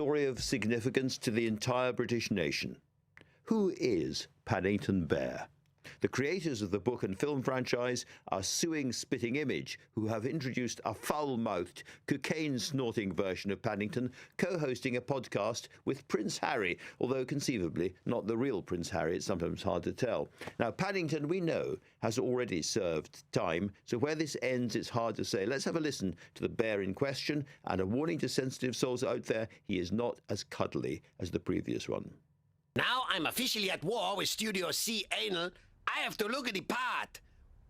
Story of significance to the entire British nation. Who is Paddington Bear? The creators of the book and film franchise are suing Spitting Image, who have introduced a foul-mouthed, cocaine-snorting version of Paddington, co-hosting a podcast with Prince Harry, although conceivably not the real Prince Harry. It's sometimes hard to tell. Now, Paddington, we know, has already served time, so where this ends, it's hard to say. Let's have a listen to the bear in question, and a warning to sensitive souls out there, he is not as cuddly as the previous one. Now I'm officially at war with Studio C Anal. I have to look at the part.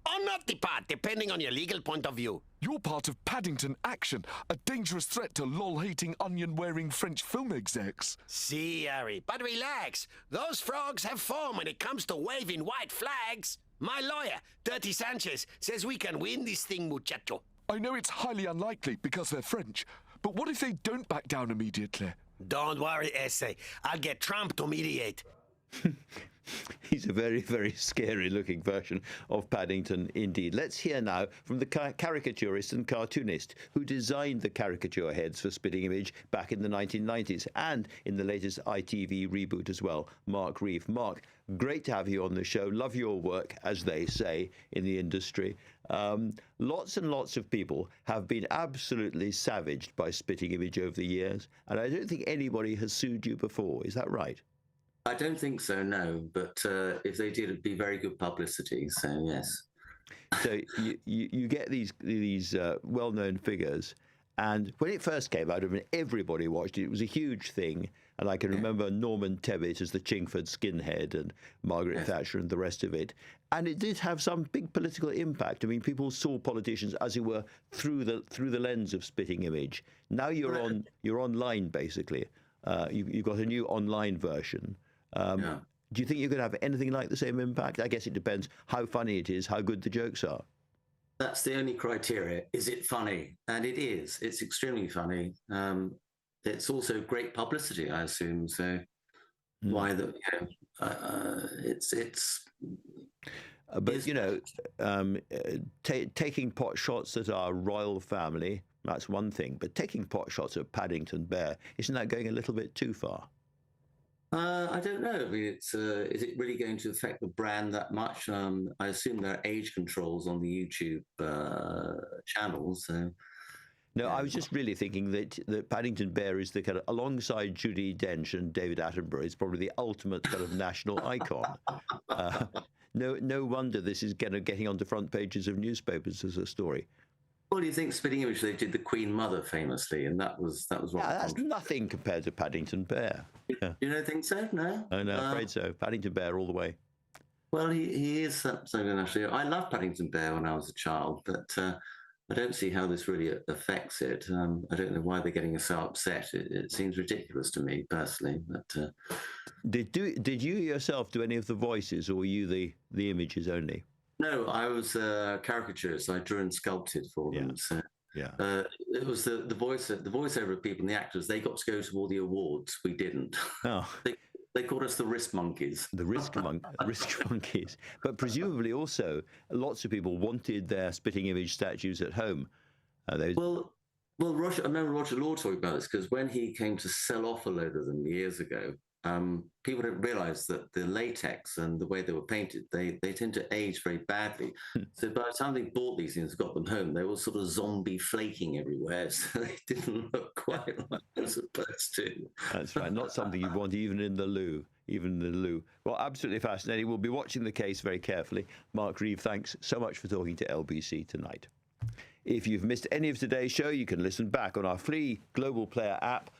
Or not the part, depending on your legal point of view. You're part of Paddington Action, a dangerous threat to lol-hating, onion-wearing French film execs. See, Harry, but relax. Those frogs have form when it comes to waving white flags. My lawyer, Dirty Sanchez, says we can win this thing, muchacho. I know it's highly unlikely because they're French, but what if they don't back down immediately? Don't worry, Essay. I'll get Trump to mediate. He's a very, very scary-looking version of Paddington indeed. Let's hear now from the caricaturist and cartoonist who designed the caricature heads for Spitting Image back in the 1990s and in the latest ITV reboot as well, Mark Reeve. Mark, great to have you on the show. Love your work, as they say in the industry. Lots and lots of people have been absolutely savaged by Spitting Image over the years, and I don't think anybody has sued you before. Is that right? I don't think so, no. But if they did, it'd be very good publicity. So yes. So you get these well-known figures, and when it first came out, I mean, everybody watched it. It was a huge thing, and I can remember Norman Tebbit as the Chingford skinhead, and Margaret Thatcher, and the rest of it. And it did have some big political impact. I mean, people saw politicians, as it were, through the lens of Spitting Image. Now you're online basically. You've got a new online version. Do you think you're going to have anything like the same impact? I guess it depends how funny it is, how good the jokes are. That's the only criteria. Is it funny? And it is. It's extremely funny. It's also great publicity, I assume. So why the? It's. But you know, taking pot shots at our royal family, that's one thing. But taking pot shots at Paddington Bear, isn't that going a little bit too far? I don't know. I mean, is it really going to affect the brand that much? I assume there are age controls on the YouTube channels. So. No, I was just really thinking that Paddington Bear is the kind of, alongside Judi Dench and David Attenborough, is probably the ultimate kind of national icon. No wonder this is getting onto front pages of newspapers as a story. Well, you think Spitting Image, they did the Queen Mother famously, and that was what. Yeah, that's nothing compared to Paddington Bear. Yeah. You don't think so? No. Oh, no, I'm afraid so. Paddington Bear all the way. Well, he is something actually. I loved Paddington Bear when I was a child, but I don't see how this really affects it. I don't know why they're getting so upset. It seems ridiculous to me personally. But did you yourself do any of the voices, or were you the images only? No, I was a caricaturist. I drew and sculpted for them. So it was the voiceover people and the actors. They got to go to all the awards. We didn't. Oh. They called us the risk monkeys. The risk monkeys. But presumably also, lots of people wanted their Spitting Image statues at home. Well, Roger, I remember Roger Law talking about this because when he came to sell off a load of them years ago, people didn't realize that the latex and the way they were painted, they tend to age very badly. So by the time they bought these things and got them home, they were sort of zombie flaking everywhere. So they didn't look quite like they're supposed to. That's right. Not something you'd want even in the loo. Well, absolutely fascinating. We'll be watching the case very carefully. Mark Reeve, thanks so much for talking to LBC tonight. If you've missed any of today's show, you can listen back on our free Global Player app